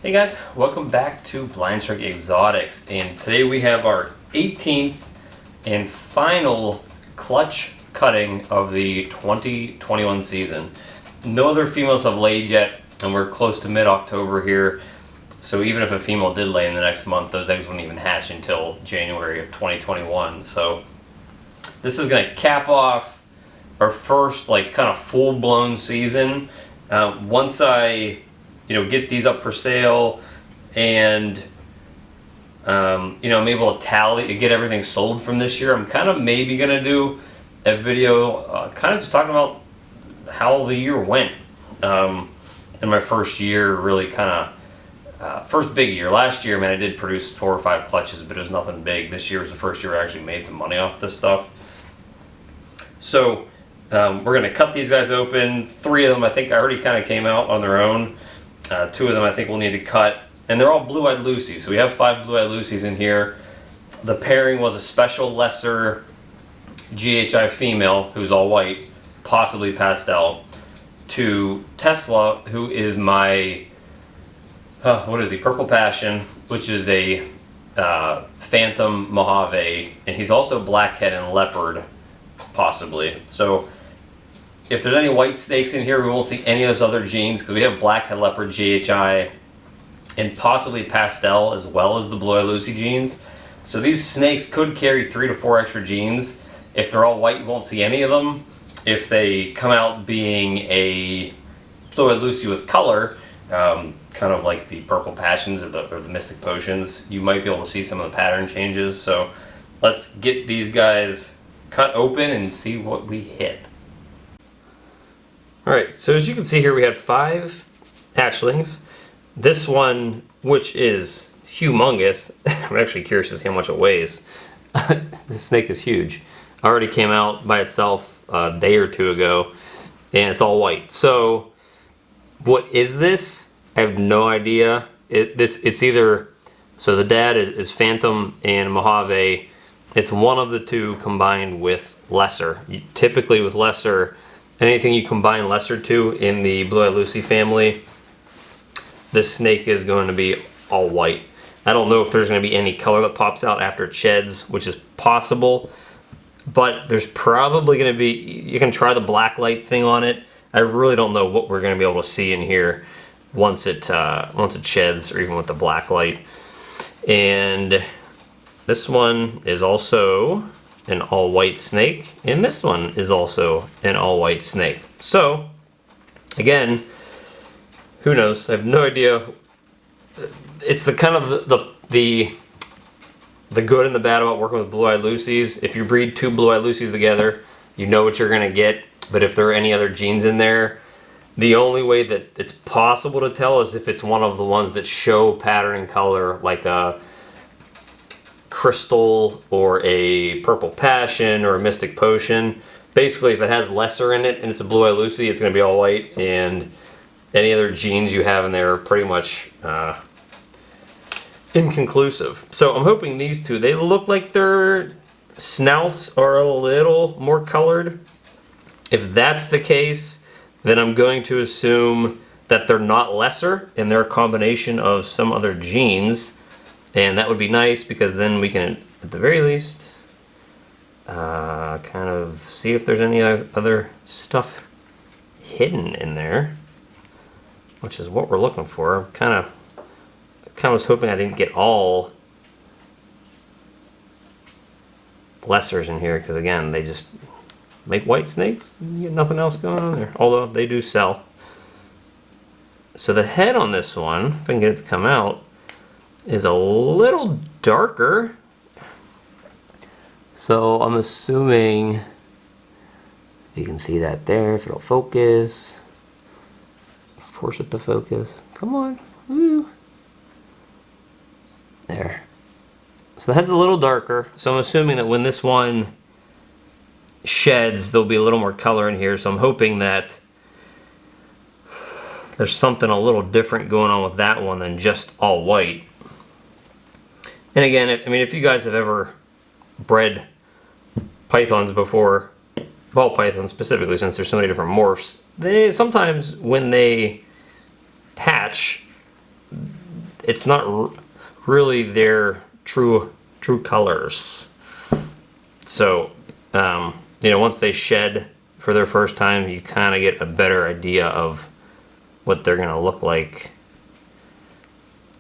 Hey guys, welcome back to Blind Strike Exotics, and today we have our 18th and final clutch cutting of the 2021 season. No other females have laid yet, and we're close to mid-October here, so even if a female did lay in the next month, those eggs wouldn't even hatch until January of 2021. So this is going to cap off our first kind of full-blown season. Once I get these up for sale and I'm able to get everything sold from this year, I'm kind of maybe gonna do a video kind of just talking about how the year went in my first year, really kind of first big year. Last year, man, I did produce 4 or 5 clutches, but it was nothing big. This year was the first year I actually made some money off this stuff. So we're gonna cut these guys open. 3 of them I think already kind of came out on their own. 2 of them I think we'll need to cut, and they're all blue-eyed Lucies. So we have 5 blue-eyed Lucies in here. The pairing was a special lesser GHI female who's all white, possibly pastel, to Tesla, who is my Purple Passion, which is a Phantom Mojave, and he's also Blackhead and Leopard, possibly. So if there's any white snakes in here, we won't see any of those other genes because we have Blackhead, Leopard, GHI, and possibly Pastel as well as the Blue-eyed Lucy genes. So these snakes could carry 3 to 4 extra genes. If they're all white, you won't see any of them. If they come out being a Blue-eyed Lucy with color, kind of like the Purple Passions or the Mystic Potions, you might be able to see some of the pattern changes. So let's get these guys cut open and see what we hit. Alright, so as you can see here, we had 5 hatchlings. This one, which is humongous, I'm actually curious to see how much it weighs. This snake is huge. Already came out by itself a day or 2 ago, and it's all white. So, what is this? I have no idea. It's either, so the dad is Phantom and Mojave. It's one of the 2 combined with lesser. Typically with lesser, anything you combine lesser to in the Blue-eyed Lucy family, this snake is going to be all white. I don't know if there's going to be any color that pops out after it sheds, which is possible, but there's probably going to be, you can try the black light thing on it. I really don't know what we're going to be able to see in here once it sheds, or even with the black light. And this one is also an all-white snake, and this one is also an all-white snake. So, again, who knows? I have no idea. It's the kind of the good and the bad about working with Blue-eyed Lucies. If you breed 2 Blue-eyed Lucies together, you know what you're gonna get. But if there are any other genes in there, the only way that it's possible to tell is if it's one of the ones that show pattern and color, like a Crystal or a Purple Passion or a Mystic Potion. Basically, if it has lesser in it and it's a Blue-eyed Lucy, it's going to be all white, and any other genes you have in there are pretty much inconclusive. So I'm hoping these 2, they look like their snouts are a little more colored. If that's the case, then I'm going to assume that they're not lesser and they're a combination of some other genes. And that would be nice because then we can, at the very least, kind of see if there's any other stuff hidden in there, which is what we're looking for. Kind of was hoping I didn't get all lessers in here because, again, they just make white snakes. You get nothing else going on there, although they do sell. So the head on this one, if I can get it to come out, is a little darker. So I'm assuming, if you can see that there, if it'll focus, force it to focus. Come on. Woo. There. So the head's a little darker. So I'm assuming that when this one sheds, there'll be a little more color in here. So I'm hoping that there's something a little different going on with that one than just all white. And again, if you guys have ever bred pythons before, ball pythons specifically, since there's so many different morphs, they sometimes, when they hatch, it's not really their true colors. So, you know, once they shed for their first time, you kind of get a better idea of what they're gonna look like.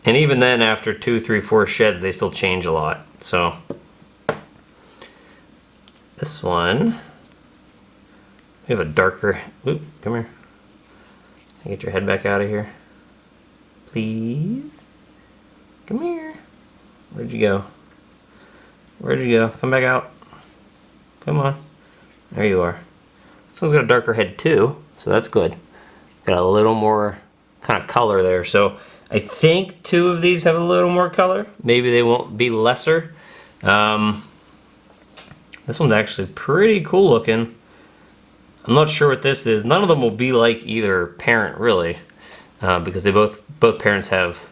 And even then, after 2, 3, 4 sheds, they still change a lot. So, this one, we have a darker, oop, come here. Can you get your head back out of here? Please? Come here. Where'd you go? Where'd you go? Come back out. Come on. There you are. This one's got a darker head too, so that's good. Got a little more kind of color there. So I think 2 of these have a little more color. Maybe they won't be lesser. This one's actually pretty cool looking. I'm not sure what this is. None of them will be like either parent really, because they both parents have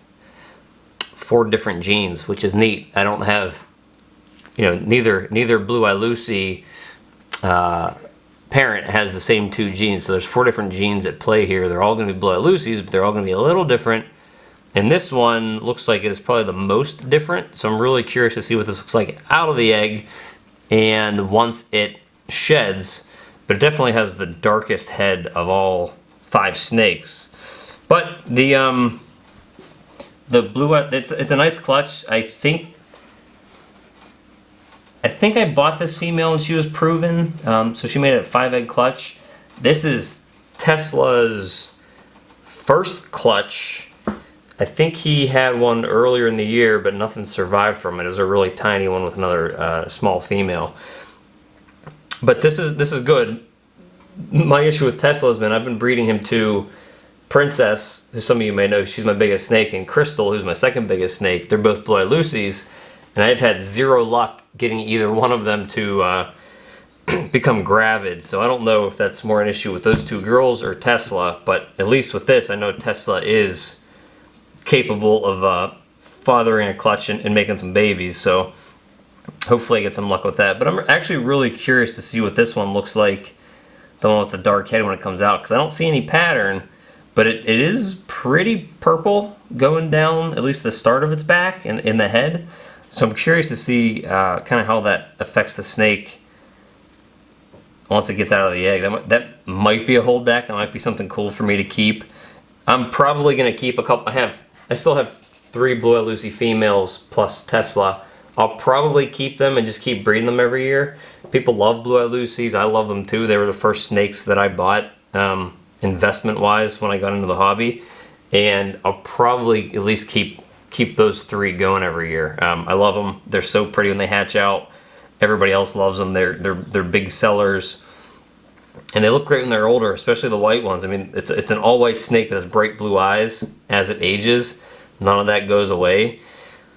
4 different genes, which is neat. I don't have, you know, neither Blue Eye Lucy parent has the same 2 genes. So there's 4 different genes at play here. They're all going to be Blue Eye Lucy's, but they're all going to be a little different. And this one looks like it is probably the most different. So I'm really curious to see what this looks like out of the egg and once it sheds. But it definitely has the darkest head of all 5 snakes. But the blue, it's a nice clutch. I think I bought this female and she was proven, so she made it a 5-egg clutch. This is Tesla's first clutch. I think he had one earlier in the year, but nothing survived from it. It was a really tiny one with another small female. But this is good. My issue with Tesla has been I've been breeding him to Princess, who some of you may know, she's my biggest snake, and Crystal, who's my second biggest snake. They're both Blue Eye Lucy's, and I've had 0 luck getting either one of them to become gravid. So I don't know if that's more an issue with those 2 girls or Tesla, but at least with this, I know Tesla is capable of fathering a clutch and making some babies. So hopefully I get some luck with that. But I'm actually really curious to see what this one looks like, the one with the dark head, when it comes out, because I don't see any pattern, but it is pretty purple going down at least the start of its back and in the head. So I'm curious to see kind of how that affects the snake once it gets out of the egg. That might be a holdback. That might be something cool for me to keep. I'm probably going to keep a couple. I still have 3 Blue Eye Lucy females plus Tesla. I'll probably keep them and just keep breeding them every year. People love Blue Eye Lucy's. I love them too. They were the first snakes that I bought investment-wise when I got into the hobby. And I'll probably at least keep those 3 going every year. I love them. They're so pretty when they hatch out. Everybody else loves them. They're big sellers. And they look great when they're older, especially the white ones. I mean, it's an all-white snake that has bright blue eyes as it ages. None of that goes away.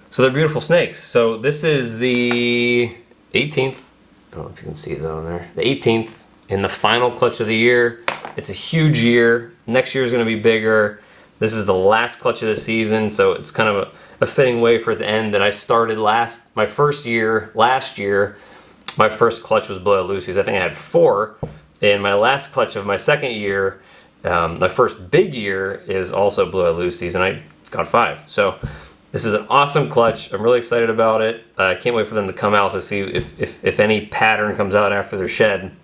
So they're beautiful snakes. So this is the 18th. I don't know if you can see it down there. The 18th in the final clutch of the year. It's a huge year. Next year is going to be bigger. This is the last clutch of the season, so it's kind of a fitting way for it to end. That I started my first year, last year, my first clutch was Blue Eye Lucy's. I think I had 4. And my last clutch of my second year, my first big year, is also Blue Eye Lucy's, and I got 5. So this is an awesome clutch. I'm really excited about it. I can't wait for them to come out to see if any pattern comes out after they're shed.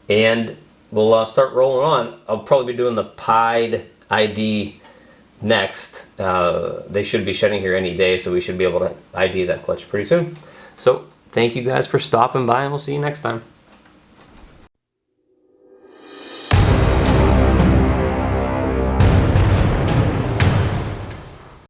And we'll start rolling on. I'll probably be doing the pied ID next. They should be shedding here any day, so we should be able to ID that clutch pretty soon. So thank you guys for stopping by, and we'll see you next time.